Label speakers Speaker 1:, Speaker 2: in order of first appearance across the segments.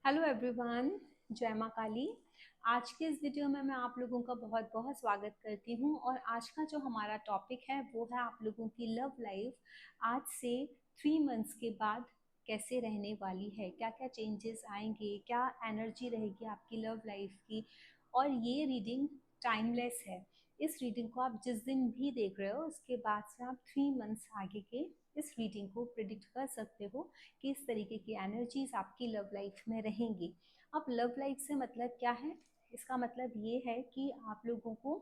Speaker 1: Hello everyone, जय माँ काली। आज के इस वीडियो में मैं आप लोगों का बहुत बहुत स्वागत करती हूँ। और आज का जो हमारा टॉपिक है वो है आप लोगों की लव लाइफ आज से 3 मंथ्स के बाद कैसे रहने वाली है, क्या क्या चेंजेस आएंगे, क्या एनर्जी रहेगी आपकी लव लाइफ की। और ये रीडिंग टाइमलेस है। इस रीडिंग को आप जिस दिन भी देख रहे हो उसके बाद से आप 3 मंथ्स आगे के इस रीडिंग को प्रिडिक्ट कर सकते हो कि इस तरीके की एनर्जीज आपकी लव लाइफ में रहेंगी। अब लव लाइफ से मतलब क्या है? इसका मतलब ये है कि आप लोगों को,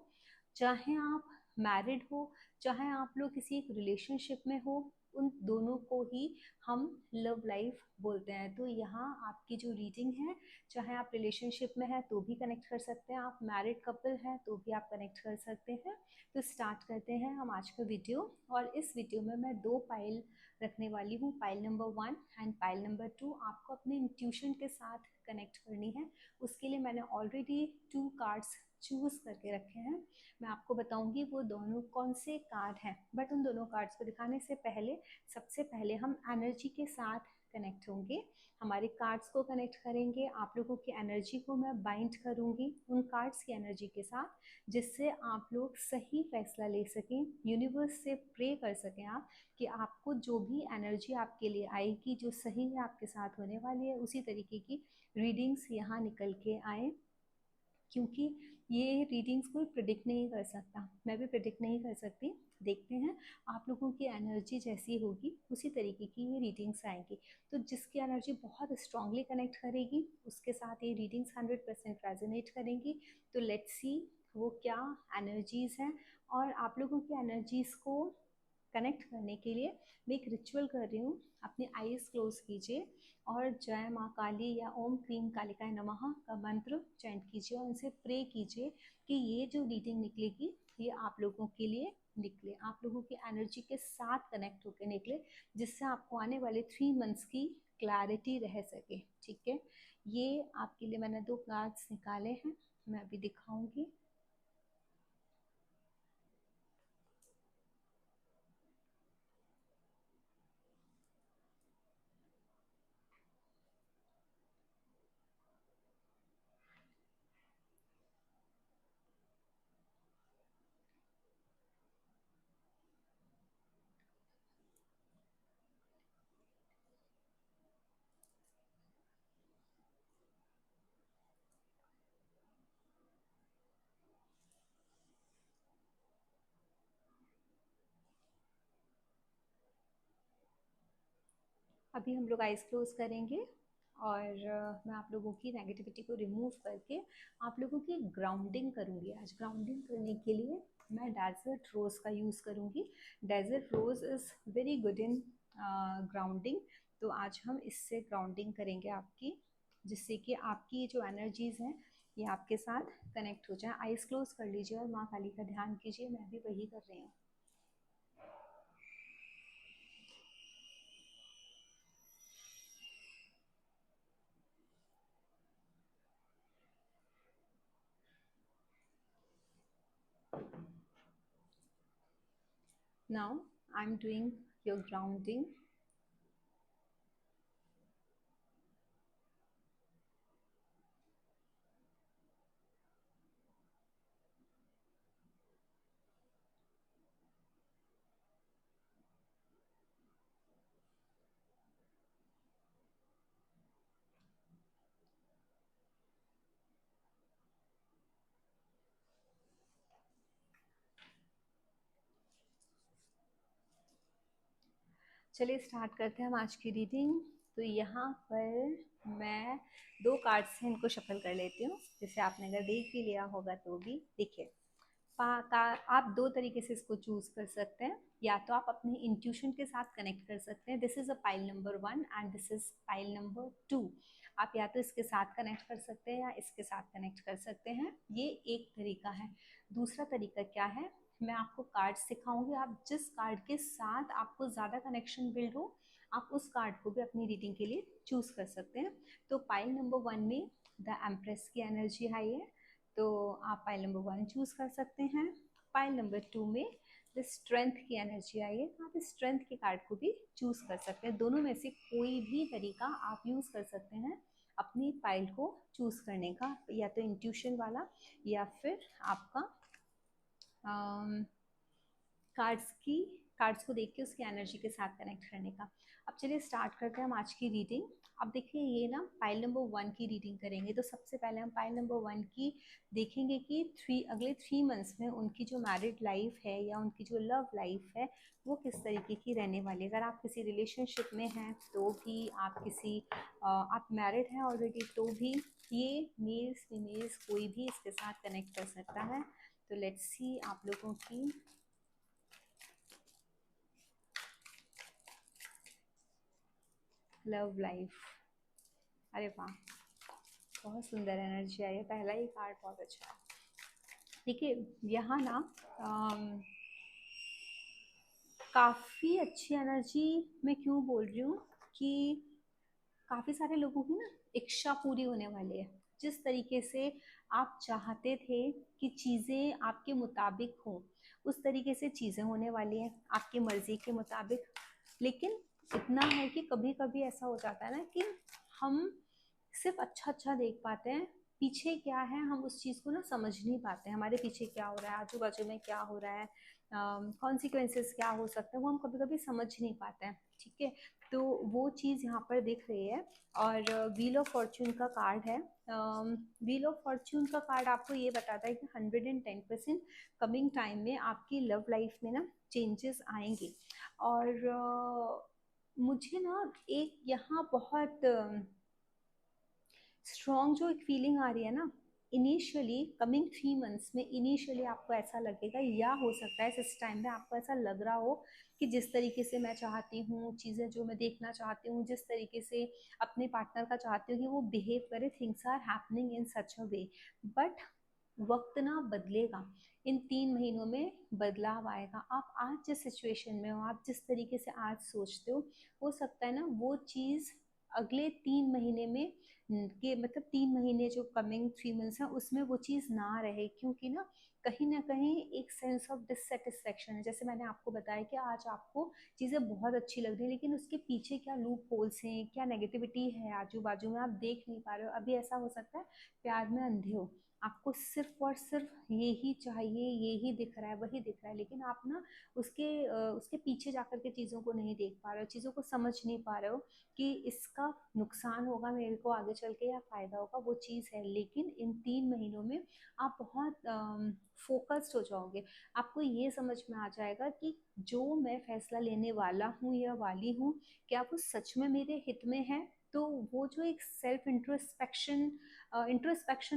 Speaker 1: चाहे आप मैरिड हो, चाहे आप लोग किसी एक रिलेशनशिप में हो, उन दोनों को ही हम लव लाइफ बोलते हैं। तो यहाँ आपकी जो रीडिंग है, चाहे आप रिलेशनशिप में हैं तो भी कनेक्ट कर सकते हैं, आप मैरिड कपल हैं तो भी आप कनेक्ट कर सकते हैं। तो स्टार्ट करते हैं हम आज का वीडियो। और इस वीडियो में मैं 2 पाइल रखने वाली हूँ, pile number 1 and pile number 2। आपको अपने इंट्यूशन के साथ कनेक्ट करनी है। उसके लिए मैंने ऑलरेडी 2 कार्ड्स चूज करके रखे हैं। मैं आपको बताऊंगी वो दोनों कौन से कार्ड हैं, बट उन दोनों कार्ड्स को दिखाने से पहले सबसे पहले हम एनर्जी के साथ कनेक्ट होंगे, हमारे कार्ड्स को कनेक्ट करेंगे। आप लोगों की एनर्जी को मैं बाइंड करूंगी उन कार्ड्स की एनर्जी के साथ, जिससे आप लोग सही फैसला ले सकें, यूनिवर्स से प्रे कर सकें आप कि आपको जो भी एनर्जी आपके लिए आएगी, जो सही है आपके साथ होने वाली है, उसी तरीके की रीडिंग्स यहाँ निकल के आए। क्योंकि ये रीडिंग्स कोई प्रिडिक्ट नहीं कर सकता, मैं भी प्रिडिक्ट नहीं कर सकती। देखते हैं आप लोगों की एनर्जी जैसी होगी उसी तरीके की ये रीडिंग्स आएंगी। तो जिसकी एनर्जी बहुत स्ट्रांगली कनेक्ट करेगी उसके साथ ये रीडिंग्स 100% रेजोनेट करेंगी। तो लेट्स सी वो क्या एनर्जीज हैं। और आप लोगों की एनर्जीज को कनेक्ट करने के लिए मैं एक रिचुअल कर रही हूँ। अपनी आईज क्लोज कीजिए और जय माँ काली या ओम क्रीम कालिकाय नमः का मंत्र चैंट कीजिए और उनसे प्रे कीजिए कि ये जो रीडिंग निकलेगी ये आप लोगों के लिए निकले, आप लोगों की एनर्जी के साथ कनेक्ट होकर निकले, जिससे आपको आने वाले 3 मंथ्स की क्लैरिटी रह सके। ठीक है, ये आपके लिए मैंने 2 कार्ड्स निकाले हैं, मैं अभी दिखाऊंगी। अभी हम लोग आइज क्लोज करेंगे और मैं आप लोगों की नेगेटिविटी को रिमूव करके आप लोगों की ग्राउंडिंग करूँगी। आज ग्राउंडिंग करने के लिए मैं डेजर्ट रोज़ का यूज़ करूँगी। Desert rose is very good in grounding. तो आज हम इससे ग्राउंडिंग करेंगे आपकी, जिससे कि आपकी जो एनर्जीज़ हैं ये आपके साथ कनेक्ट हो जाए। आइज क्लोज कर लीजिए और माँ काली का ध्यान कीजिए, मैं भी वही कर रही हूँ। Now I'm doing your grounding. चलिए स्टार्ट करते हैं हम आज की रीडिंग। तो यहाँ पर मैं 2 कार्ड्स से इनको शफल कर लेती हूँ, जैसे आपने अगर देख भी लिया होगा तो भी। देखिए, आप 2 तरीके से इसको चूज कर सकते हैं। या तो आप अपने इंट्यूशन के साथ कनेक्ट कर सकते हैं, this is a pile number 1 and this is pile number 2। आप या तो इसके साथ कनेक्ट कर सकते हैं या इसके साथ कनेक्ट कर सकते हैं, ये एक तरीका है। दूसरा तरीका क्या है, मैं आपको कार्ड सिखाऊंगी, आप जिस कार्ड के साथ आपको ज़्यादा कनेक्शन बिल्ड हो आप उस कार्ड को भी अपनी रीडिंग के लिए चूज कर सकते हैं। तो पाइल नंबर 1 में द एम्प्रेस की एनर्जी आई है, तो आप पाइल नंबर 1 चूज कर सकते हैं। पाइल नंबर 2 में द स्ट्रेंथ की एनर्जी आई है, आप स्ट्रेंथ के कार्ड को भी चूज कर सकते हैं। दोनों में से कोई भी तरीका आप यूज कर सकते हैं अपनी पाइल को चूज़ करने का, या तो इंट्यूशन वाला या फिर आपका कार्ड्स को देख के उसकी एनर्जी के साथ कनेक्ट करने का। अब चलिए स्टार्ट करते हैं हम आज की रीडिंग। अब देखिए ये ना पाइल नंबर 1 की रीडिंग करेंगे, तो सबसे पहले हम पाइल नंबर 1 की देखेंगे कि अगले 3 मंथ्स में उनकी जो मैरिड लाइफ है या उनकी जो लव लाइफ है वो किस तरीके की रहने वाली है। अगर आप किसी रिलेशनशिप में हैं तो भी, आप मैरिड हैं ऑलरेडी तो भी, ये मेल्स फीमेल्स कोई भी इसके साथ कनेक्ट कर सकता है। तो लेट्स सी आप लोगों की लव लाइफ। अरे वाह, बहुत सुंदर एनर्जी आई है, पहला ही कार्ड बहुत अच्छा है। देखिए यहाँ ना काफ़ी अच्छी एनर्जी, मैं क्यों बोल रही हूँ कि काफ़ी सारे लोगों की ना इच्छा पूरी होने वाली है। जिस तरीके से आप चाहते थे कि चीज़ें आपके मुताबिक हों, उस तरीके से चीज़ें होने वाली हैं आपकी मर्ज़ी के मुताबिक। लेकिन इतना है कि कभी कभी ऐसा हो जाता है ना कि हम सिर्फ अच्छा अच्छा देख पाते हैं, पीछे क्या है हम उस चीज़ को ना समझ नहीं पाते हैं। हमारे पीछे क्या हो रहा है, आजू बाजू में क्या हो रहा है, कॉन्सिक्वेंसेस क्या हो सकते हैं, वो हम कभी कभी समझ नहीं पाते हैं। ठीक है, तो वो चीज़ यहाँ पर दिख रही है। और व्हील ऑफ फॉर्च्यून का कार्ड है। व्हील ऑफ फॉर्च्यून का कार्ड आपको ये बताता है कि 110% कमिंग टाइम में आपकी लव लाइफ में ना चेंजेस आएंगे। और मुझे ना एक यहाँ बहुत स्ट्रॉन्ग जो एक फीलिंग आ रही है ना, इनिशियली कमिंग 3 मंथ्स में इनिशियली आपको ऐसा लगेगा, या हो सकता है इस टाइम में आपको ऐसा लग रहा हो कि जिस तरीके से मैं चाहती हूँ, चीज़ें जो मैं देखना चाहती हूँ, जिस तरीके से अपने पार्टनर का चाहती हूँ कि वो बिहेव करे, things are happening in such a way. But वक्त ना बदलेगा, इन 3 महीनों में बदलाव आएगा। आप आज जिस सिचुएशन में हो, आप जिस तरीके से आज सोचते हो सकता है ना वो चीज़ अगले 3 महीने में मतलब 3 महीने जो कमिंग 3 मंथ्स है उसमें वो चीज़ ना रहे। क्योंकि ना कहीं एक सेंस ऑफ डिससेटिस्फेक्शन है। जैसे मैंने आपको बताया कि आज आपको चीज़ें बहुत अच्छी लग रही है, लेकिन उसके पीछे क्या लूप होल्स हैं, क्या नेगेटिविटी है आजू बाजू में, आप देख नहीं पा रहे हो। अभी ऐसा हो सकता है प्यार में अंधे हो, आपको सिर्फ और सिर्फ यही चाहिए, यही दिख रहा है, वही दिख रहा है, लेकिन आप ना उसके पीछे जाकर के चीज़ों को नहीं देख पा रहे हो, चीज़ों को समझ नहीं पा रहे हो कि इसका नुकसान होगा मेरे को आगे चल के या फ़ायदा होगा, वो चीज़ है। लेकिन इन 3 महीनों में आप बहुत फोकस्ड हो जाओगे। आपको ये समझ में आ जाएगा कि जो मैं फैसला लेने वाला हूँ या वाली हूँ, क्या वो सच में मेरे हित में है। तो वो जो एक सेल्फ इंट्रोस्पेक्शन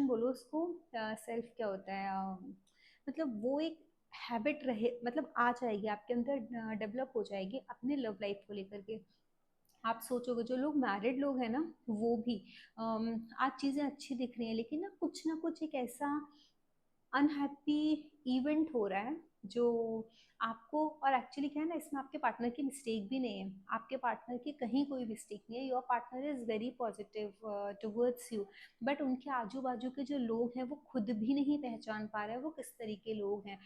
Speaker 1: बोलो उसको, सेल्फ क्या होता है, मतलब वो एक हैबिट रहे, मतलब आ जाएगी आपके अंदर, डेवलप हो जाएगी अपने लव लाइफ को लेकर के। आप सोचोगे जो लोग मैरिड लोग हैं ना वो भी, आज चीज़ें अच्छी दिख रही हैं, लेकिन ना कुछ एक ऐसा अनहैप्पी इवेंट हो रहा है जो आपको, और एक्चुअली क्या है ना, इसमें आपके पार्टनर की मिस्टेक भी नहीं है, आपके पार्टनर की कहीं कोई मिस्टेक नहीं है। Your partner is very positive towards you. But उनके आजू बाजू के जो लोग हैं वो खुद भी नहीं पहचान पा रहे हैं वो किस तरीके लोग हैं।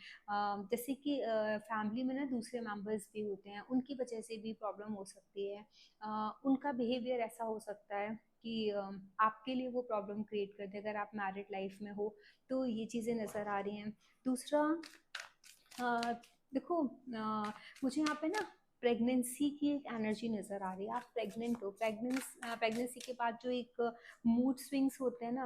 Speaker 1: जैसे कि फैमिली में ना दूसरे मेंबर्स भी होते हैं, उनकी वजह से भी प्रॉब्लम हो सकती है। उनका बिहेवियर ऐसा हो सकता है कि आपके लिए वो प्रॉब्लम क्रिएट कर दे अगर आप मैरिड लाइफ में हो। तो ये चीज़ें नज़र आ रही हैं। दूसरा, देखो, मुझे यहाँ पे ना प्रेगनेंसी की एक एनर्जी नज़र आ रही है। आप प्रेग्नेंट हो, प्रेगनेंसी के बाद जो एक मूड स्विंग्स होते हैं ना,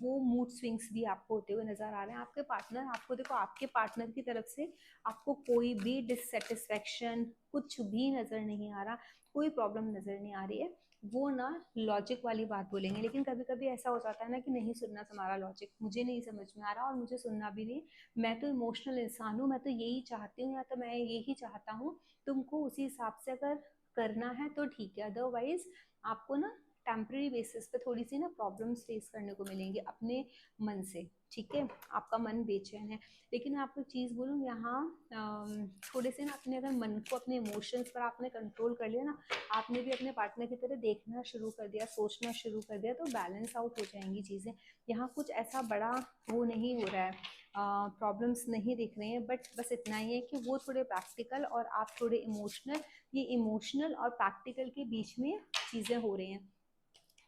Speaker 1: वो मूड स्विंग्स भी आपको होते हुए नज़र आ रहे हैं। आपके पार्टनर आपको, देखो आपके पार्टनर की तरफ से आपको कोई भी डिससेटिस्फेक्शन कुछ भी नज़र नहीं आ रहा, कोई प्रॉब्लम नज़र नहीं आ रही है। वो ना लॉजिक वाली बात बोलेंगे, लेकिन कभी कभी ऐसा हो जाता है ना कि नहीं सुनना तुम्हारा लॉजिक, मुझे नहीं समझ में आ रहा और मुझे सुनना भी नहीं, मैं तो इमोशनल इंसान हूँ, मैं तो यही चाहती हूँ या तो मैं यही चाहता हूँ, तुमको उसी हिसाब से अगर करना है तो ठीक है, अदरवाइज आपको ना टेम्प्रेरी बेसिस पे थोड़ी सी ना प्रॉब्लम्स फेस करने को मिलेंगी अपने मन से। ठीक है, आपका मन बेचैन है। लेकिन मैं आपको एक चीज़ बोलूँ यहाँ, थोड़े से ना अपने अगर मन को, अपने इमोशंस पर आपने कंट्रोल कर लिया ना, आपने भी अपने पार्टनर की तरह देखना शुरू कर दिया, सोचना शुरू कर दिया, तो बैलेंस आउट हो जाएंगी चीज़ें। यहाँ कुछ ऐसा बड़ा वो नहीं हो रहा है, प्रॉब्लम्स नहीं दिख रहे हैं, बट बस इतना ही है कि वो थोड़े प्रैक्टिकल और आप थोड़े इमोशनल, ये इमोशनल और प्रैक्टिकल के बीच में चीज़ें हो रही हैं।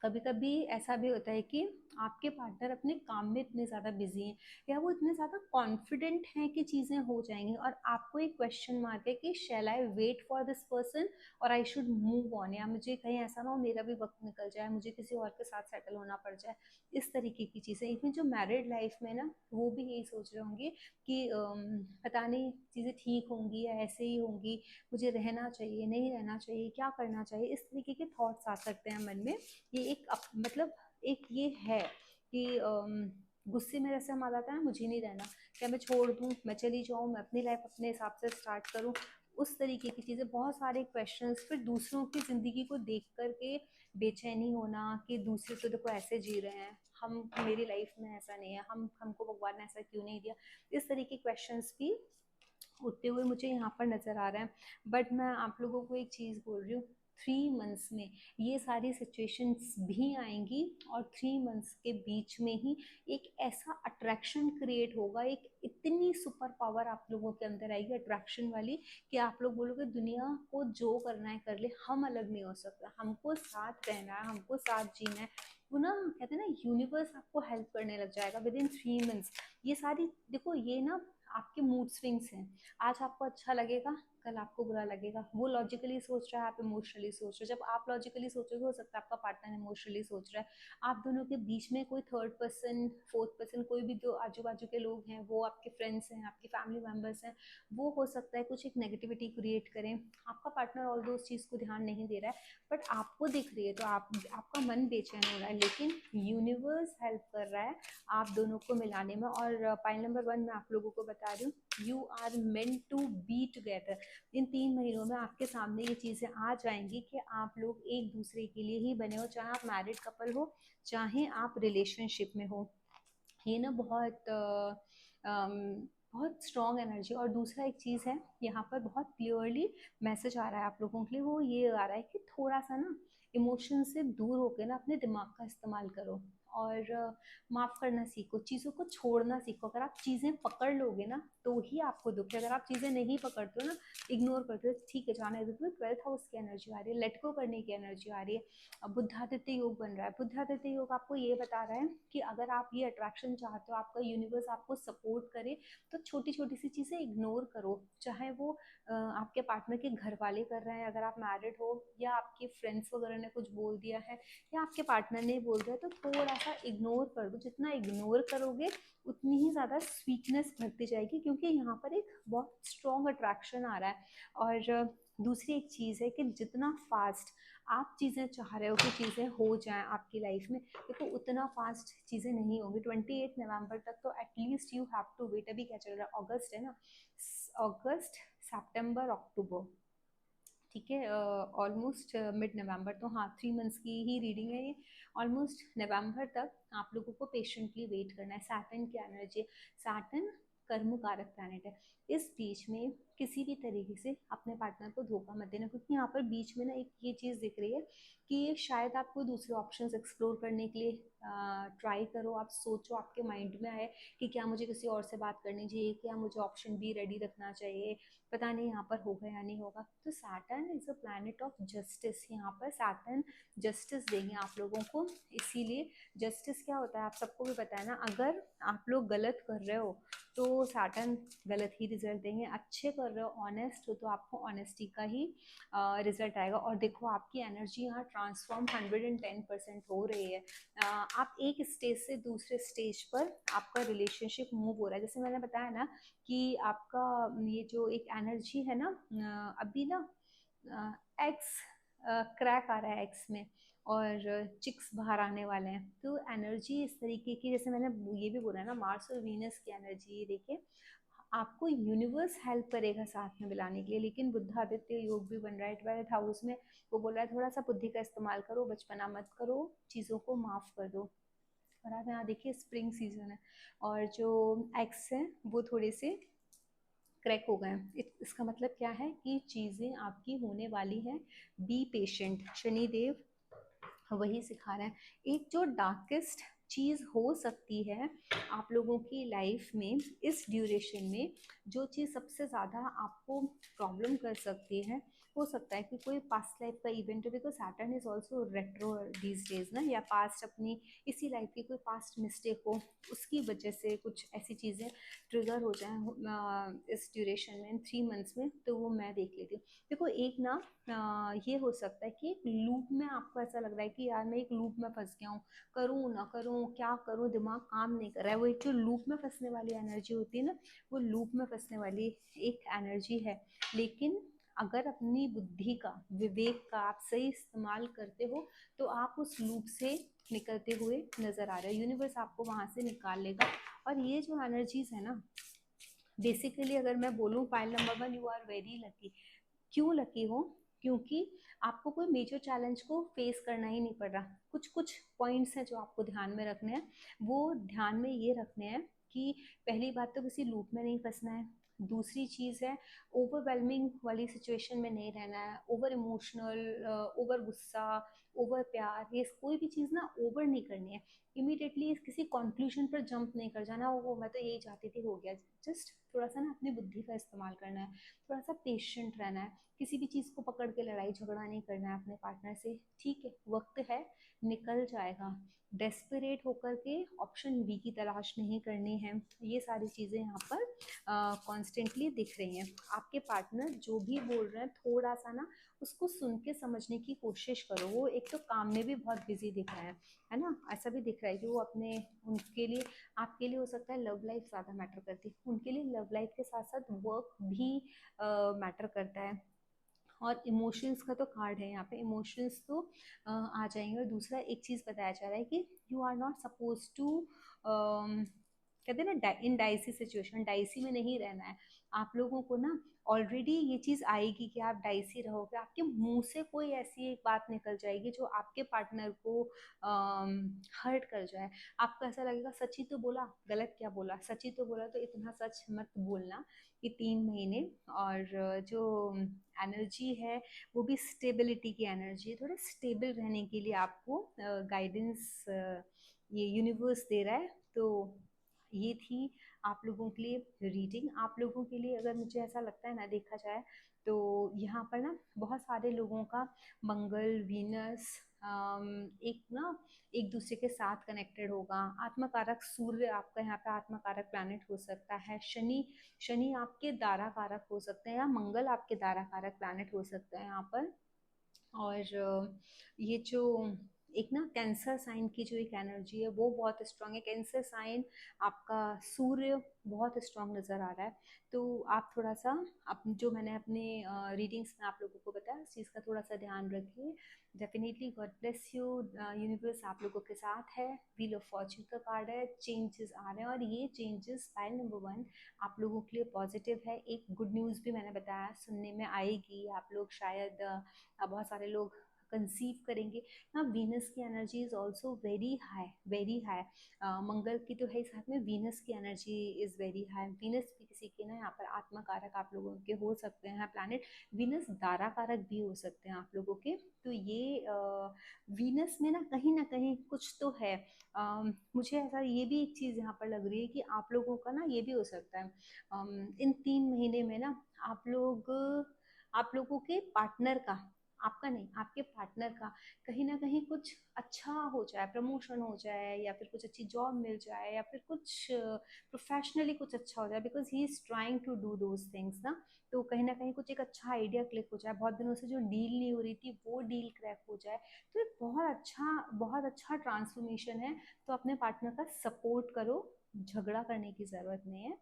Speaker 1: कभी कभी ऐसा भी होता है कि आपके पार्टनर अपने काम में इतने ज़्यादा बिजी हैं या वो इतने ज़्यादा कॉन्फिडेंट हैं कि चीज़ें हो जाएंगी, और आपको एक क्वेश्चन मार्क है कि shall I wait for this person और आई शुड मूव ऑन, या मुझे कहीं ऐसा ना हो मेरा भी वक्त निकल जाए, मुझे किसी और के साथ सेटल होना पड़ जाए। इस तरीके की चीज़ें इवन जो मैरिड लाइफ में ना, वो भी यही सोच रहे होंगे कि पता नहीं चीज़ें ठीक होंगी या ऐसे ही होंगी, मुझे रहना चाहिए नहीं रहना चाहिए, क्या करना चाहिए, इस तरीके के थॉट्स आ सकते हैं मन में। ये एक मतलब एक ये है कि गुस्से में जैसे हम आ जाता है ना, मुझे नहीं रहना, क्या मैं छोड़ दूँ, मैं चली जाऊँ, मैं अपनी लाइफ अपने हिसाब से स्टार्ट करूँ, उस तरीके की चीज़ें, बहुत सारे क्वेश्चंस। फिर दूसरों की ज़िंदगी को देख कर के बेचैनी होना कि दूसरे तो देखो ऐसे जी रहे हैं, हम मेरी लाइफ में ऐसा नहीं है, हमको भगवान ने ऐसा क्यों नहीं दिया। इस तरीके के क्वेश्चंस भी उठते हुए मुझे यहाँ पर नज़र आ रहा है। बट मैं आप लोगों को एक चीज़ बोल रही हूँ, 3 मंथ्स में ये सारी सिचुएशंस भी आएंगी, और 3 मंथ्स के बीच में ही एक ऐसा अट्रैक्शन क्रिएट होगा, एक इतनी सुपर पावर आप लोगों के अंदर आएगी अट्रैक्शन वाली, कि आप लोग बोलोगे दुनिया को जो करना है कर ले, हम अलग नहीं हो सकता, हमको साथ रहना है, हमको साथ जीना है। वो ना कहते हैं ना, यूनिवर्स आपको हेल्प करने लग जाएगा विद इन 3 मंथ्स। ये सारी देखो, ये ना आपके मूड स्विंग्स हैं, आज आपको अच्छा लगेगा, कल आपको बुरा लगेगा। वो लॉजिकली सोच रहा है, आप इमोशनली सोच रहे हो। जब आप लॉजिकली सोचोगे, हो सकता है आपका पार्टनर इमोशनली सोच रहा है। आप दोनों के बीच में कोई थर्ड पर्सन, फोर्थ पर्सन, कोई भी जो आजू बाजू के लोग हैं, वो आपके फ्रेंड्स हैं, आपके फैमिली मेम्बर्स हैं, वो हो सकता है कुछ एक नेगेटिविटी क्रिएट करें। आपका पार्टनर ऑल दो उस चीज़ को ध्यान नहीं दे रहा है, बट आपको दिख रही है, तो आपका मन बेचैन हो रहा है, लेकिन यूनिवर्स हेल्प कर रहा है आप दोनों को मिलाने में। और पॉइंट नंबर 1 मैं आप लोगों को बता रही हूँ, you are meant to be together. इन 3 महीनों में आपके सामने ये चीज़ें आ जाएंगी कि आप लोग एक दूसरे के लिए ही बने हो, चाहे आप मैरिड कपल हो, चाहे आप रिलेशनशिप में हो। ये ना बहुत स्ट्रॉन्ग एनर्जी। और दूसरा एक चीज़ है, यहाँ पर बहुत क्लियरली मैसेज आ रहा है आप लोगों के लिए, वो ये आ रहा है कि थोड़ा सा ना इमोशन से दूर होकर ना अपने दिमाग का इस्तेमाल करो, और माफ़ करना सीखो, चीज़ों को छोड़ना सीखो। अगर आप चीज़ें पकड़ लोगे ना, तो ही आपको दुख है। अगर आप चीज़ें नहीं पकड़ते हो ना, इग्नोर करते हो, ठीक है जाने देते हो, 12th हाउस की एनर्जी आ रही है, लेट गो करने की एनर्जी आ रही है। अब बुद्धादित्य योग बन रहा है। बुद्धादित्य योग आपको ये बता रहा है कि अगर आप ये अट्रैक्शन चाहते हो, आपका यूनिवर्स आपको सपोर्ट करे, तो छोटी छोटी सी चीज़ें इग्नोर करो, चाहे वो आपके पार्टनर के घर वाले कर रहे हैं, अगर आप मैरिड हो, या आपके फ्रेंड्स वगैरह ने कुछ बोल दिया है, या आपके पार्टनर ने बोल दिया, तो थोड़ा सा इग्नोर कर दो। जितना इग्नोर करोगे, उतनी ही ज़्यादा स्वीटनेस बढ़ती जाएगी, क्योंकि यहाँ पर एक बहुत स्ट्रॉन्ग अट्रैक्शन आ रहा है। और दूसरी एक चीज़ है कि जितना फास्ट आप चीज़ें चाह रहे हो कि चीज़ें हो जाएं आपकी लाइफ में, देखो उतना फास्ट चीज़ें नहीं होंगी। 28 नवंबर तक तो at least you have to wait. अभी क्या चल रहा है, अगस्त है ना, अगस्त, सितंबर, अक्टूबर, ठीक है, ऑलमोस्ट मिड नवंबर, तो हाँ 3 मंथ्स की ही रीडिंग है ये। ऑलमोस्ट नवंबर तक आप लोगों को पेशेंटली वेट करना है। सैटर्न की एनर्जी, सैटर्न कर्म कारक प्लैनेट है। इस बीच में किसी भी तरीके से अपने पार्टनर को धोखा मत देना, क्योंकि यहाँ पर बीच में ना एक ये चीज़ दिख रही है कि शायद आप कोई दूसरे ऑप्शंस एक्सप्लोर करने के लिए ट्राई करो। आप सोचो, आपके माइंड में आए कि क्या मुझे किसी और से बात करनी चाहिए, क्या मुझे ऑप्शन बी रेडी रखना चाहिए, पता नहीं यहाँ पर होगा या नहीं होगा। तो Saturn is a planet of justice, यहाँ पर सैटर्न जस्टिस देंगे आप लोगों को। इसीलिए जस्टिस क्या होता है आप सबको भी पता है ना, अगर आप लोग गलत कर रहे हो तो सैटर्न गलत ही रिजल्ट देंगे, अच्छे कर रहे हो, ऑनेस्ट हो, तो आपको ऑनेस्टी का ही रिजल्ट आएगा। और देखो आपकी एनर्जी यहाँ ट्रांसफॉर्म 110% हो रही है। आप एक स्टेज से दूसरे स्टेज पर आपका रिलेशनशिप मूव हो रहा है। जैसे मैंने बताया ना कि आपका ये जो एक एनर्जी है ना, अभी ना एक्स क्रैक आ रहा है एक्स में, और चिक्स बाहर आने वाले हैं। तो एनर्जी इस तरीके की, जैसे मैंने ये भी बोला ना, मार्स और वीनस की एनर्जी, ये देखिए आपको यूनिवर्स हेल्प करेगा साथ में मिलाने के लिए। लेकिन बुद्धादित्य योग भी बन रहा है 12th हाउस में, वो बोल रहा है थोड़ा सा बुद्धि का इस्तेमाल करो, बचपना मत करो, चीज़ों को माफ़ कर दो। और आप यहाँ देखिए स्प्रिंग सीजन है, और जो एक्स हैं वो थोड़े से क्रैक हो गए हैं। इसका मतलब क्या है कि चीज़ें आपकी होने वाली हैं। बी पेशेंट, शनिदेव वही सिखा रहा है। एक जो डार्केस्ट चीज़ हो सकती है आप लोगों की लाइफ में इस ड्यूरेशन में, जो चीज़ सबसे ज़्यादा आपको प्रॉब्लम कर सकती है, हो सकता है कि कोई पास्ट लाइफ का इवेंट हो, because Saturn is also retro these days ना, या पास्ट अपनी इसी लाइफ की कोई पास्ट मिस्टेक हो, उसकी वजह से कुछ ऐसी चीज़ें ट्रिगर हो जाए इस ड्यूरेशन में, इन 3 मंथ्स में, तो वो मैं देख लेती हूँ। देखो एक ना ये हो सकता है कि एक लूप में आपको ऐसा लग रहा है कि यार मैं एक लूप में फंस गया हूँ, करूँ ना करूँ, क्या करूँ, दिमाग काम नहीं कर रहा है। वो एक जो लूप में फंसने वाली एनर्जी होती है ना, वो लूप में फंसने वाली एक एनर्जी है। लेकिन अगर अपनी बुद्धि का, विवेक का आप सही इस्तेमाल करते हो, तो आप उस लूप से निकलते हुए नजर आ रहे हो। यूनिवर्स आपको वहां से निकाल लेगा। और ये जो एनर्जीज है ना, बेसिकली अगर मैं बोलूँ, pile number 1, you are very lucky. क्यों लकी हो? क्योंकि आपको कोई मेजर चैलेंज को फेस करना ही नहीं पड़ रहा। कुछ कुछ पॉइंट्स हैं जो आपको ध्यान में रखने हैं। वो ध्यान में ये रखने हैं कि पहली बात तो किसी लूप में नहीं फंसना है। दूसरी चीज़ है, ओवरवेलमिंग वाली सिचुएशन में नहीं रहना है। ओवर इमोशनल, ओवर गुस्सा, ओवर प्यार, ये कोई भी चीज़ ना ओवर नहीं करनी है। इमीडिएटली किसी कंक्लूजन पर जंप नहीं कर जाना, वो मैं तो यही चाहती थी, हो गया। जस्ट थोड़ा सा ना अपनी बुद्धि का इस्तेमाल करना है, थोड़ा सा पेशेंट रहना है। किसी भी चीज़ को पकड़ के लड़ाई झगड़ा नहीं करना है अपने पार्टनर से। ठीक है, वक्त है, निकल जाएगा। डेस्परेट होकर के ऑप्शन बी की तलाश नहीं करनी है। ये सारी चीज़ें यहाँ पर कॉन्स्टेंटली दिख रही हैं। आपके पार्टनर जो भी बोल रहे हैं, थोड़ा सा ना उसको सुन के समझने की कोशिश करो। वो एक तो काम में भी बहुत बिजी दिख रहा है ना, ऐसा भी दिख रहा है कि वो अपने, उनके लिए, आपके लिए हो सकता है लव लाइफ ज़्यादा मैटर करती है, उनके लिए लव लाइफ के साथ साथ वर्क भी मैटर करता है। और इमोशंस का तो कार्ड है यहाँ पे, इमोशंस तो आ जाएंगे। और दूसरा एक चीज़ बताया जा रहा है कि you are not suppose to, कहते हैं ना, इन डाइसी सिचुएशन, डाइसी में नहीं रहना है। आप लोगों को ना ऑलरेडी ये चीज़ आएगी कि आप डाइसी रहोगे, आपके मुंह से कोई ऐसी एक बात निकल जाएगी जो आपके पार्टनर को हर्ट कर जाए। आपको ऐसा लगेगा सच्ची तो बोला, गलत क्या बोला, सच्ची तो बोला, तो इतना सच मत बोलना कि 3 महीने। और जो एनर्जी है वो भी स्टेबिलिटी की एनर्जी है। थोड़ा स्टेबल रहने के लिए आपको गाइडेंस ये यूनिवर्स दे रहा है। तो ये थी आप लोगों के लिए रीडिंग। आप लोगों के लिए अगर मुझे ऐसा लगता है ना, देखा जाए तो यहाँ पर ना बहुत सारे लोगों का मंगल, वीनस एक ना एक दूसरे के साथ कनेक्टेड होगा। आत्मकारक सूर्य आपका यहाँ पे आत्मकारक प्लैनेट हो सकता है। शनि, शनि आपके दारा कारक हो सकते हैं, या मंगल आपके दारा कारक प्लैनेट हो सकता है यहाँ पर। और ये जो एक ना कैंसर साइन की जो एक एनर्जी है वो बहुत स्ट्रांग है। कैंसर साइन आपका सूर्य बहुत स्ट्रांग नज़र आ रहा है। तो आप थोड़ा सा जो मैंने अपने रीडिंग्स में आप लोगों को बताया, उस चीज़ का थोड़ा सा ध्यान रखिए। Definitely God bless you. Universe आप लोगों के साथ है। व्हील ऑफ फॉर्च्यून का कार्ड है, चेंजेस आ रहे हैं, और ये चेंजेस पाइल नंबर 1 आप लोगों के लिए पॉजिटिव है। एक गुड न्यूज़ भी मैंने बताया सुनने में आएगी। आप लोग शायद बहुत सारे लोग कंसीव करेंगे ना। वीनस की energy is also very high, very high. Mangal की तो है, साथ में वीनस की energy is very high. Venus भी किसी के ना यहाँ पर आत्मा कारक आप लोगों के हो सकते हैं प्लैनेट। वीनस दारा कारक भी हो सकते हैं आप लोगों के। तो ये वीनस में ना कहीं कुछ तो है। मुझे ऐसा ये भी एक चीज़ यहाँ पर लग रही है कि आप लोगों का ना ये भी हो सकता है इन 3 महीने में ना, आप लोगों के पार्टनर का, आपका नहीं, आपके पार्टनर का कहीं ना कहीं कुछ अच्छा हो जाए, प्रमोशन हो जाए, या फिर कुछ अच्छी जॉब मिल जाए, या फिर कुछ प्रोफेशनली कुछ अच्छा हो जाए, because he is trying to do those things ना। तो कहीं ना कहीं कुछ एक अच्छा आइडिया क्लिक हो जाए, बहुत दिनों से जो डील नहीं हो रही थी वो डील क्रैक हो जाए। तो एक बहुत अच्छा ट्रांसफॉर्मेशन है। तो अपने पार्टनर का सपोर्ट करो, झगड़ा करने की ज़रूरत नहीं है।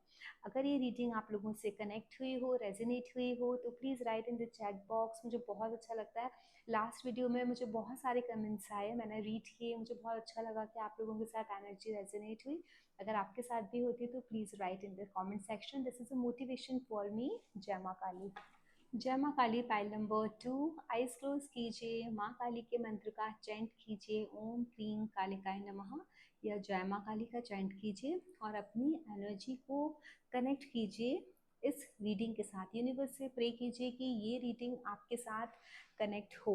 Speaker 1: अगर ये रीडिंग आप लोगों से कनेक्ट हुई हो, रेजोनेट हुई हो, तो please write in the chat box. मुझे बहुत अच्छा लगता है। लास्ट वीडियो में मुझे बहुत सारे कमेंट्स आए, मैंने रीड किए, मुझे बहुत अच्छा लगा कि आप लोगों के साथ एनर्जी रेजोनेट हुई। अगर आपके साथ भी होती है तो please write in the comment section. This is a motivation for me. जय माँ काली। जय माँ काली। पाइल नंबर 2, आइज क्लोज कीजिए, माँ काली के मंत्र का चैंट कीजिए, ओम क्लीं कालिकाय नमः, या जय माँ काली का चैंट कीजिए, और अपनी एनर्जी को कनेक्ट कीजिए इस रीडिंग के साथ। यूनिवर्स से प्रे कीजिए कि ये रीडिंग आपके साथ कनेक्ट हो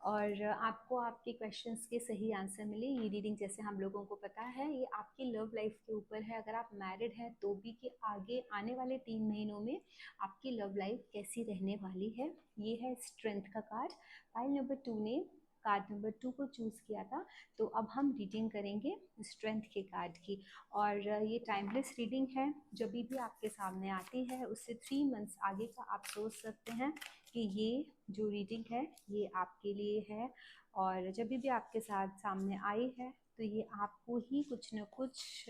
Speaker 1: और आपको आपके क्वेश्चंस के सही आंसर मिले। ये रीडिंग जैसे हम लोगों को पता है ये आपकी लव लाइफ के ऊपर है, अगर आप मैरिड हैं तो भी, कि आगे आने वाले 3 महीनों में आपकी लव लाइफ कैसी रहने वाली है। ये है स्ट्रेंथ का कार्ड। पाइल नंबर 2 ने कार्ड नंबर 2 को चूज़ किया था, तो अब हम रीडिंग करेंगे स्ट्रेंथ के कार्ड की। और ये टाइमलेस रीडिंग है, जब भी आपके सामने आती है उससे 3 मंथ्स आगे का आप सोच सकते हैं कि ये जो रीडिंग है ये आपके लिए है। और जब भी आपके साथ सामने आई है तो ये आपको ही कुछ न कुछ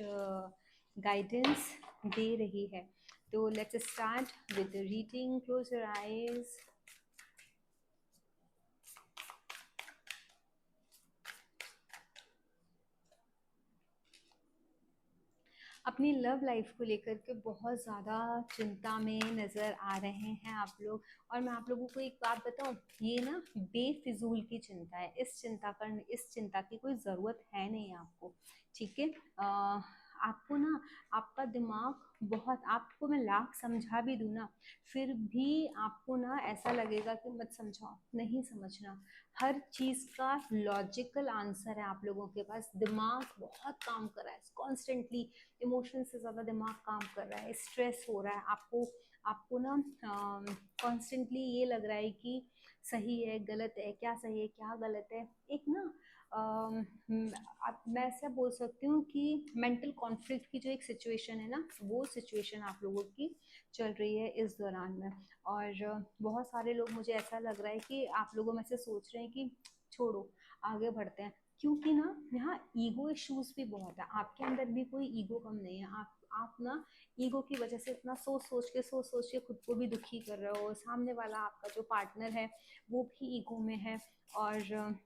Speaker 1: गाइडेंस दे रही है। तो let's start with the reading. Close your eyes. अपनी लव लाइफ को लेकर के बहुत ज़्यादा चिंता में नज़र आ रहे हैं आप लोग। और मैं आप लोगों को एक बात बताऊं, ये ना बेफिजूल की चिंता है। इस चिंता की कोई ज़रूरत है नहीं आपको, ठीक है। आपको ना आपका दिमाग बहुत, आपको मैं लाख समझा भी दूँ ना फिर भी आपको ना ऐसा लगेगा कि मत समझाओ, नहीं समझना। हर चीज़ का लॉजिकल आंसर है आप लोगों के पास। दिमाग बहुत काम कर रहा है कॉन्स्टेंटली, इमोशन से ज़्यादा दिमाग काम कर रहा है, स्ट्रेस हो रहा है आपको। आपको ना कॉन्स्टेंटली ये लग रहा है कि सही है गलत है, क्या सही है क्या गलत है। एक ना मैं ऐसा बोल सकती हूँ कि मेंटल कॉन्फ्लिक्ट की जो एक सिचुएशन है ना, वो सिचुएशन आप लोगों की चल रही है इस दौरान में। और बहुत सारे लोग, मुझे ऐसा लग रहा है कि आप लोगों में से सोच रहे हैं कि छोड़ो आगे बढ़ते हैं, क्योंकि ना यहाँ ईगो इश्यूज भी बहुत है। आपके अंदर भी कोई ईगो कम नहीं है। आप ना ईगो की वजह से इतना सोच सोच के खुद को भी दुखी कर रहे हो। सामने वाला आपका जो पार्टनर है वो भी ईगो में है। और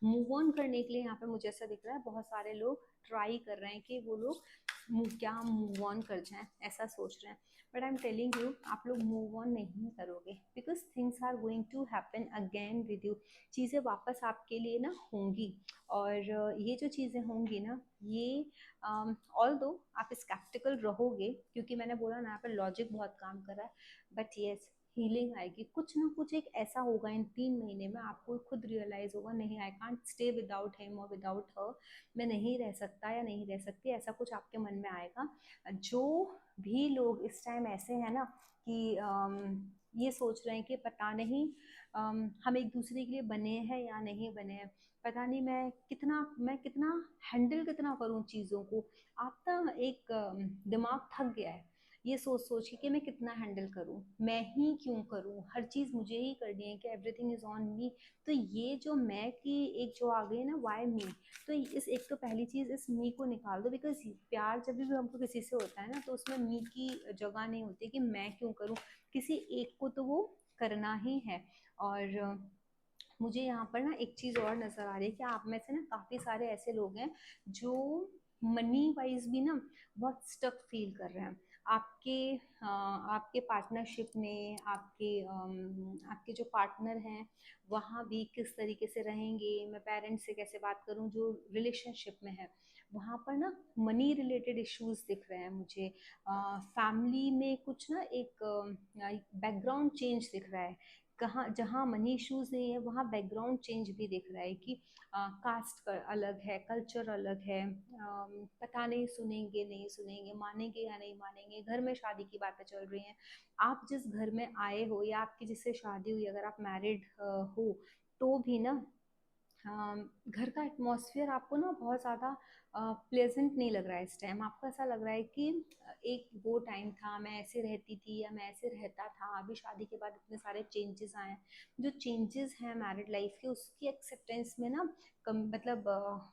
Speaker 1: मूव ऑन करने के लिए यहाँ पे मुझे ऐसा दिख रहा है बहुत सारे लोग ट्राई कर रहे हैं कि वो लोग क्या मूव ऑन कर जाएं, ऐसा सोच रहे हैं। But I am telling you, आप लोग मूव ऑन नहीं करोगे, because things are going to happen again with you. चीज़ें वापस आपके लिए ना होंगी। और ये जो चीज़ें होंगी ना, ये ऑल दो आप स्केप्टिकल रहोगे, क्योंकि मैंने बोला ना यहाँ पर लॉजिक बहुत काम कर रहा है, बट येस हीलिंग आएगी। कुछ ना कुछ एक ऐसा होगा इन 3 महीने में, आपको खुद रियलाइज होगा नहीं, I can't stay without him और विदाउट हर, मैं नहीं रह सकता या नहीं रह सकती, ऐसा कुछ आपके मन में आएगा। जो भी लोग इस टाइम ऐसे हैं ना कि ये सोच रहे हैं कि पता नहीं हम एक दूसरे के लिए बने हैं या नहीं बने हैं, पता नहीं मैं कितना हैंडल कितना करूं चीज़ों को। आपका एक दिमाग थक गया है ये सोच सोच के कि मैं कितना हैंडल करूं, मैं ही क्यों करूं, हर चीज़ मुझे ही करनी है, कि एवरीथिंग इज ऑन मी। तो ये जो मैं की एक जो आ गई ना, वाई मी, तो इस एक तो पहली चीज़ इस मी को निकाल दो। बिकॉज प्यार जब भी हमको किसी से होता है ना, तो उसमें मी की जगह नहीं होती कि मैं क्यों करूं, किसी एक को तो वो करना ही है। और मुझे यहाँ पर ना एक चीज़ और नज़र आ रही है कि आप में से ना काफ़ी सारे ऐसे लोग हैं जो मनी वाइज भी ना बहुत स्टक फील कर रहे हैं। आपके पार्टनरशिप में, आपके जो पार्टनर हैं वहाँ भी किस तरीके से रहेंगे, मैं पेरेंट्स से कैसे बात करूँ, जो रिलेशनशिप में है वहाँ पर ना मनी रिलेटेड इश्यूज दिख रहे हैं मुझे। फैमिली में कुछ ना एक बैकग्राउंड चेंज दिख रहा है। कहाँ जहाँ मनी इश्यूज नहीं है वहाँ बैकग्राउंड चेंज भी दिख रहा है कि कास्ट अलग है, कल्चर अलग है, पता नहीं सुनेंगे नहीं सुनेंगे, मानेंगे या नहीं मानेंगे। घर में शादी की बातें चल रही हैं, आप जिस घर में आए हो या आपकी जिससे शादी हुई, अगर आप मैरिड हो तो भी ना घर का एटमॉस्फेयर आपको ना बहुत ज़्यादा प्लेजेंट नहीं लग रहा है इस टाइम। आपको ऐसा लग रहा है कि एक वो टाइम था मैं ऐसे रहती थी या मैं ऐसे रहता था, अभी शादी के बाद इतने सारे चेंजेस आए हैं। जो चेंजेस हैं मैरिड लाइफ के, उसकी एक्सेप्टेंस में ना मतलब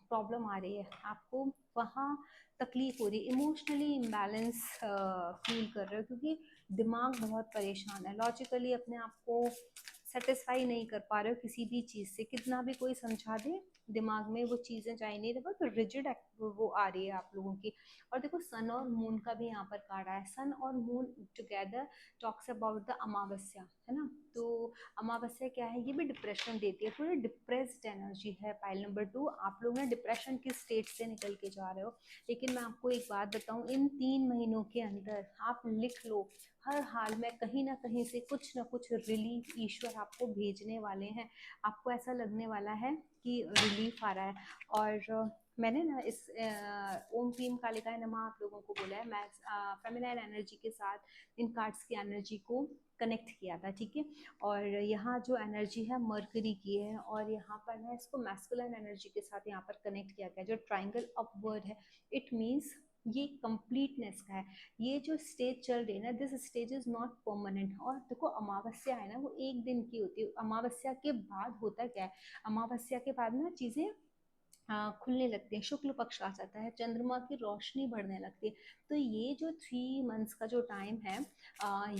Speaker 1: प्रॉब्लम आ रही है आपको, वहाँ तकलीफ हो रही है, इमोशनली इम्बैलेंस फील कर रहे हो, क्योंकि दिमाग बहुत परेशान है। लॉजिकली अपने आप को सेटिस्फाई नहीं कर पा रहे हो किसी भी चीज़ से, कितना भी कोई समझा दे दिमाग में वो चीजें जा ही नहीं रही, बहुत रिजिड वो आ रही है आप लोगों की। और देखो सन और मून का भी यहाँ पर कार्ड आया है, सन और moon together talks about the अमावस्या, है ना। तो अमावस्या क्या है, ये भी डिप्रेशन देती है, थोड़ी डिप्रेस्ड एनर्जी है। पाइल नंबर 2, आप लोग ना डिप्रेशन की स्टेट से निकल के जा रहे हो। लेकिन मैं आपको एक बात बताऊं, इन 3 महीनों के अंदर आप लिख लो, हर हाल में कहीं ना कहीं से कुछ ना कुछ रिलीफ ईश्वर आपको भेजने वाले हैं। आपको ऐसा लगने वाला है कि रिलीफ आ रहा है। और मैंने ना इस ओम क्रीम कालिकाय नमः आप लोगों को बोला है, मैं फेमिनाइन एनर्जी के साथ इन कार्ड्स की एनर्जी को कनेक्ट किया था, ठीक है। और यहाँ जो एनर्जी है मर्करी की है, और यहाँ पर ना इसको मैस्कुलिन एनर्जी के साथ यहाँ पर कनेक्ट किया गया, जो ट्राइंगल अपवर्ड है। इट मीन्स ये कंप्लीटनेस का है। ये जो स्टेज चल रही है ना, this stage is not permanent. और देखो अमावस्या है ना, वो एक दिन की होती है। अमावस्या के बाद होता क्या है, अमावस्या के बाद ना चीजें खुलने लगती है, शुक्ल पक्ष आ जाता है, चंद्रमा की रोशनी बढ़ने लगती है। तो ये जो 3 मंथ्स का जो टाइम है,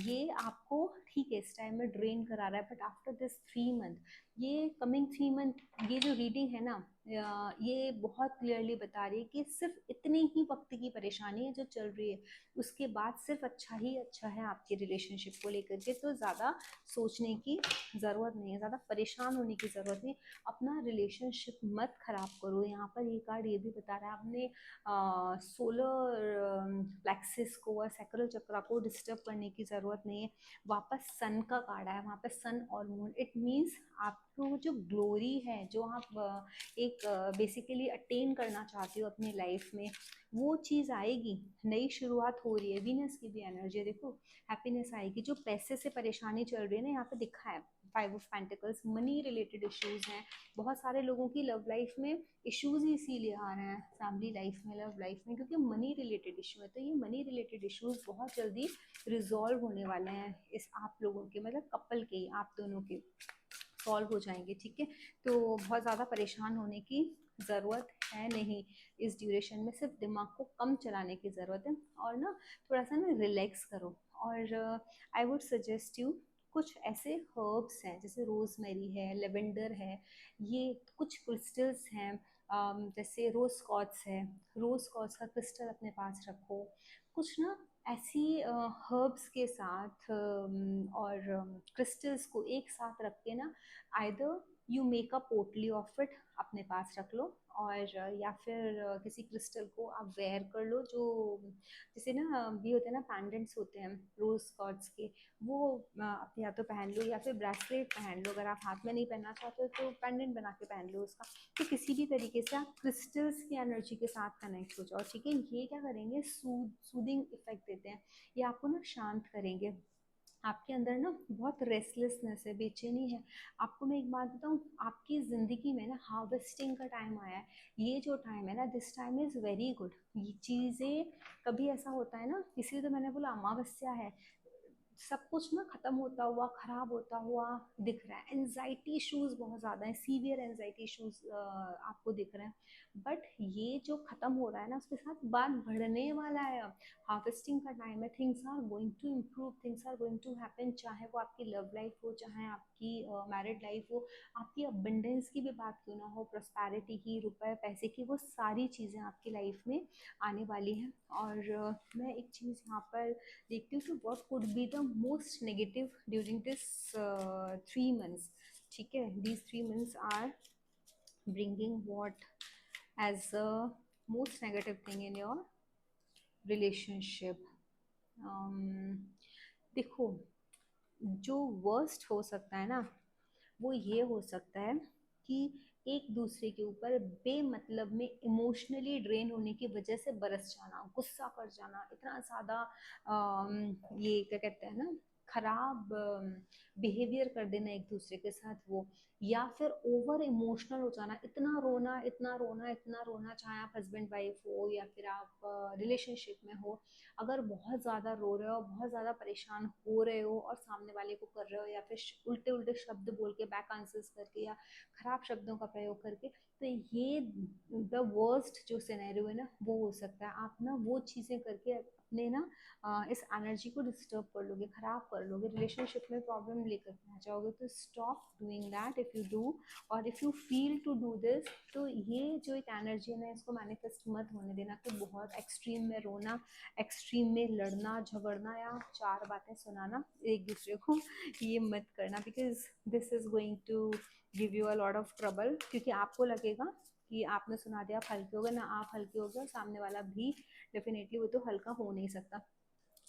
Speaker 1: ये आपको ठीक है इस टाइम में ड्रेन करा रहा है, बट आफ्टर दिस 3 मंथ, ये कमिंग 3 मंथ, ये जो रीडिंग है ना, ये बहुत क्लियरली बता रही है कि सिर्फ इतनी ही वक्त की परेशानी है जो चल रही है, उसके बाद सिर्फ अच्छा ही अच्छा है आपके रिलेशनशिप को लेकर के। तो ज़्यादा सोचने की ज़रूरत नहीं है, ज़्यादा परेशान होने की ज़रूरत नहीं। अपना रिलेशनशिप मत खराब करो। यहाँ पर ये कार्ड ये भी बता रहा है, आपने सोलर प्लेक्सिस को और सैक्रल चक्रा को डिस्टर्ब करने की ज़रूरत नहीं है। वापस सन का कार्ड आया, वहाँ पे सन और मून, इट मीन्स आपको जो ग्लोरी है, जो आप एक बेसिकली अटेन करना चाहते हो अपनी लाइफ में, वो चीज़ आएगी। नई शुरुआत हो रही है, वीनस की भी एनर्जी देखो, हैप्पीनेस आएगी। जो पैसे से परेशानी चल रही है ना, यहाँ पे दिखा है 5 of pentacles, money related issues हैं। बहुत सारे लोगों की लव लाइफ में इश्यूज ही इसीलिए आ रहे हैं, फैमिली लाइफ में, लव लाइफ में, क्योंकि मनी रिलेटेड इशू है। तो ये मनी रिलेटेड इश्यूज बहुत जल्दी रिजॉल्व होने वाले हैं, इस आप लोगों के, मतलब कपल के, आप दोनों के सॉल्व हो जाएंगे, ठीक है। तो बहुत ज़्यादा परेशान होने की ज़रूरत है नहीं इस ड्यूरेशन में, सिर्फ दिमाग को कम चलाने की ज़रूरत है। और ना थोड़ा सा ना रिलैक्स करो। और आई वुड सजेस्ट यू, कुछ ऐसे हर्ब्स हैं जैसे रोजमेरी है, लेवेंडर है, ये कुछ क्रिस्टल्स हैं, जैसे रोज कॉर्ड्स है, रोज कॉर्ड्स का क्रिस्टल अपने पास रखो। कुछ ना ऐसी हर्ब्स के साथ और क्रिस्टल्स को एक साथ रख के ना, आइदर यू मेक अ पोटली ऑफ इट, अपने पास रख लो, और या फिर किसी क्रिस्टल को आप वेयर कर लो, जो जैसे ना ये होते हैं ना, पैंडेंट्स होते हैं रोज कॉर्ड्स के, वो आप या तो पहन लो, या फिर ब्रेसलेट पहन लो। अगर आप हाथ में नहीं पहनना चाहते हो तो पेंडेंट बना के पहन लो उसका। तो किसी भी तरीके से आप क्रिस्टल्स की एनर्जी के साथ कनेक्ट हो जाओ, ठीक है। ये क्या करेंगे, सूदिंग इफेक्ट देते हैं, ये आपको ना शांत करेंगे। आपके अंदर ना बहुत रेस्टलेसनेस है, बेचैनी है। आपको मैं एक बात बताऊं, आपकी ज़िंदगी में ना हार्वेस्टिंग का टाइम आया है। ये जो टाइम है ना, this time is very good. ये चीज़ें कभी ऐसा होता है ना, इसलिए तो मैंने बोला अमावस्या है, सब कुछ ना खत्म होता हुआ, खराब होता हुआ दिख रहा है। एनजाइटी इश्यूज बहुत ज़्यादा है, सीवियर एनजाइटी इश्यूज आपको दिख रहे हैं। बट ये जो खत्म हो रहा है ना, उसके साथ बात बढ़ने वाला है। अब हार्वेस्टिंग का टाइम है, things are going to improve, things are going to happen, चाहे वो आपकी लव लाइफ हो, चाहे आपकी मैरिड लाइफ हो, आपकी अबंडेंस की भी बात क्यों ना हो, प्रॉस्पेरिटी की, रुपए पैसे की, वो सारी चीज़ें आपकी लाइफ में आने वाली हैं। और मैं एक चीज़ यहाँ पर देखती हूँ कि what could be the most negative during this 3 months, ठीक है। These 3 months are bringing what as a most negative thing in your relationship. देखो, जो वर्स्ट हो सकता है ना, वो ये हो सकता है कि एक दूसरे के ऊपर बेमतलब में इमोशनली ड्रेन होने की वजह से बरस जाना, गुस्सा कर जाना, इतना ज़्यादा ये क्या कहते हैं ना, खराब बिहेवियर कर देना एक दूसरे के साथ वो, या फिर ओवर इमोशनल हो जाना, इतना रोना, इतना रोना, इतना रोना, चाहे आप हस्बैंड वाइफ हो या फिर आप रिलेशनशिप में हो। अगर बहुत ज़्यादा रो रहे हो, बहुत ज़्यादा परेशान हो रहे हो और सामने वाले को कर रहे हो, या फिर उल्टे उल्टे शब्द बोल के, बैक आंसर्स करके, या खराब शब्दों का प्रयोग करके, तो ये द वर्स्ट जो सिनेरियो है ना, वो हो सकता है। आप ना वो चीज़ें करके अपने ना इस एनर्जी को डिस्टर्ब कर लोगे, खराब कर कर लोगे, रिलेशनशिप में प्रॉब्लम लेकर के आ जाओगे। तो stop doing that if you do, और if you feel to do this, तो ये जो एक एनर्जी है ना, इसको मैनिफेस्ट मत होने देना कि बहुत एक्सट्रीम में रोना, एक्सट्रीम में लड़ना झगड़ना या चार बातें सुनाना एक दूसरे को, ये मत करना, because this is going to give you a lot of trouble. क्योंकि आपको लगेगा कि आपने सुना दिया, आप हल्के हो गए ना, आप हल्के हो गए, सामने वाला भी डेफिनेटली वो तो हल्का हो नहीं सकता।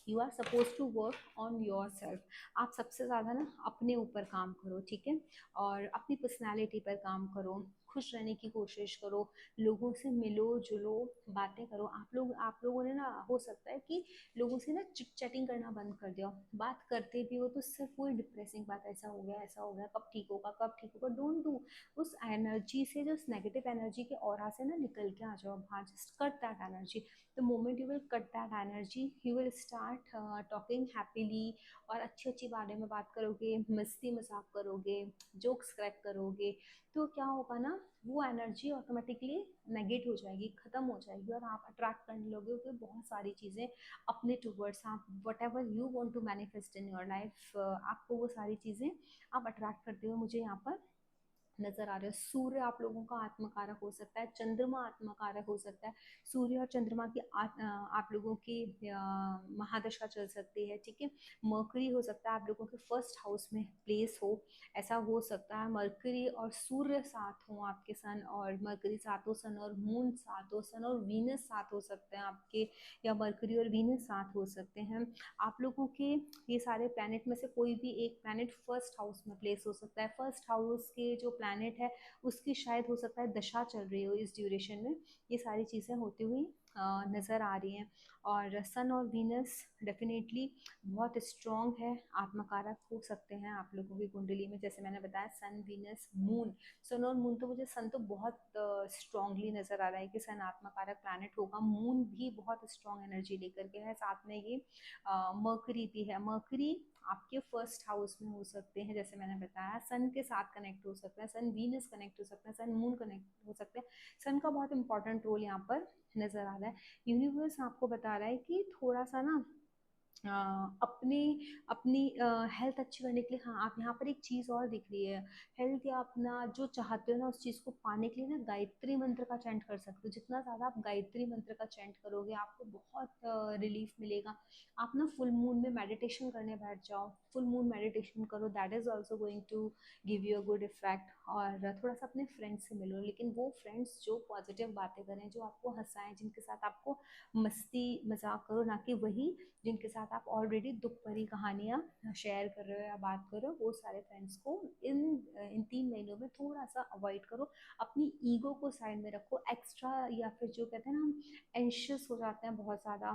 Speaker 1: You are suppose to work on your yourself सबसे ज़्यादा ना अपने ऊपर काम करो, ठीक है, और अपनी पर्सनैलिटी पर काम करो, खुश रहने की कोशिश करो, लोगों से मिलो जुलो, बातें करो। आप लोगों ने ना, हो सकता है कि लोगों से ना चिट चैटिंग करना बंद कर दिया, बात करते भी हो तो सिर्फ वही डिप्रेसिंग बात, ऐसा हो गया ऐसा हो गया, कब ठीक होगा कब ठीक होगा। Don't do. उस एनर्जी से, जो उस नेगेटिव एनर्जी के ऑरा से ना निकल के आ जाओ बाहर। Just cut that energy. the moment you will cut that energy, you will start talking happily, और अच्छी अच्छी बारे में बात करोगे, मस्ती मजाक करोगे, जोक्स क्रैक करोगे, तो क्या होगा ना, वो एनर्जी ऑटोमेटिकली नेगेट हो जाएगी, ख़त्म हो जाएगी, और आप अट्रैक्ट करने लोगे कि बहुत सारी चीज़ें अपने टूवर्ड्स। आप whatever you want to manifest in your life, आपको वो सारी चीज़ें आप अट्रैक्ट करते हुए मुझे यहाँ पर नजर आ रहे हो। सूर्य आप लोगों का आत्मकारक हो सकता है, चंद्रमा आत्मकारक हो सकता है। सूर्य और चंद्रमा की आप लोगों की महादशा चल सकती है, ठीक है। मरकरी हो सकता है आप लोगों के फर्स्ट हाउस में प्लेस हो, ऐसा हो सकता है। मरकरी और सूर्य साथ हो आपके, सन और मरकरी साथ हो, सन और मून साथ हो, सन और वीनस साथ हो सकते हैं आपके, या मरकरी और वीनस साथ हो सकते हैं आप लोगों के। ये सारे प्लैनेट में से कोई भी एक प्लैनेट फर्स्ट हाउस में प्लेस हो सकता है। फर्स्ट हाउस के जो प्लैनेट है उसकी शायद हो सकता है दशा चल रही हो इस ड्यूरेशन में। ये सारी चीज़ें होती हुई नज़र आ रही हैं। और सन और वीनस डेफिनेटली बहुत स्ट्रॉन्ग है, आत्मकारक हो सकते हैं आप लोगों की कुंडली में। जैसे मैंने बताया, सन वीनस मून, सन और मून, तो मुझे सन तो बहुत स्ट्रांगली नज़र आ रहा है कि सन आत्मकारक प्लैनेट होगा। मून भी बहुत स्ट्रॉन्ग एनर्जी लेकर के है, साथ में ये मर्करी भी है। मर्करी आपके फर्स्ट हाउस में हो सकते हैं, जैसे मैंने बताया। सन के साथ कनेक्ट हो सकता है, सन वीनस कनेक्ट हो सकता है, सन मून कनेक्ट हो सकते हैं। सन का बहुत इंपॉर्टेंट रोल यहाँ पर नजर आ रहा है। यूनिवर्स आपको बता रहा है कि थोड़ा सा ना अपने अपनी हेल्थ अच्छी करने के लिए, हाँ, आप यहाँ पर एक चीज़ और दिख रही है। हेल्थ या अपना जो चाहते हो ना, उस चीज़ को पाने के लिए ना गायत्री मंत्र का चैंट कर सकते हो। जितना ज़्यादा आप गायत्री मंत्र का चैंट करोगे, आपको बहुत रिलीफ मिलेगा। आप ना फुल मून में मेडिटेशन करने बैठ जाओ, फुल मून मेडिटेशन करो, that is also going to give you a good effect. और थोड़ा सा अपने फ्रेंड्स से मिलो, लेकिन वो फ्रेंड्स जो पॉजिटिव बातें करें, जो आपको हंसाएं, जिनके साथ आपको मस्ती मजाक करो, ना कि वही जिनके साथ आप ऑलरेडी दुख भरी कहानियाँ शेयर कर रहे हो या बात कर रहे हो। वो सारे फ्रेंड्स को इन 3 महीनों में थोड़ा सा अवॉइड करो। अपनी ईगो को साइड में रखो। एक्स्ट्रा, या फिर जो कहते हैं ना, हम एंशियस हो जाते हैं बहुत ज़्यादा,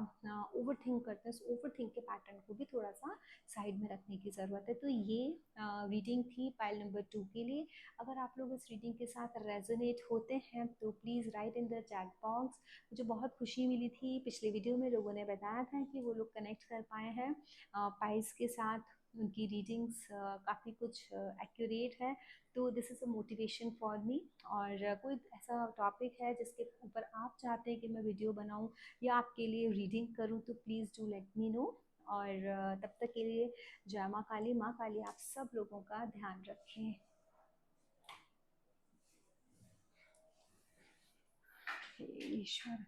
Speaker 1: ओवर थिंक करते हैं, उस ओवर थिंक के पैटर्न को भी थोड़ा सा साइड में रखने की ज़रूरत है। तो ये रीडिंग थी पाइल नंबर 2 के लिए। अगर आप लोग इस रीडिंग के साथ रेजोनेट होते हैं तो please write in the chat box. मुझे बहुत खुशी मिली थी, पिछले वीडियो में लोगों ने बताया था कि वो लोग कनेक्ट कर पाए हैं पाइल्स के साथ। उनकी रीडिंग्स काफ़ी कुछ एक्यूरेट है। तो this is a motivation for me. और कोई ऐसा टॉपिक है जिसके ऊपर आप चाहते हैं कि मैं वीडियो बनाऊं या आपके लिए रीडिंग करूं, तो please do let me know. और तब तक के लिए जय माँ काली। माँ काली आप सब लोगों का ध्यान रखें। हे ईश्वर।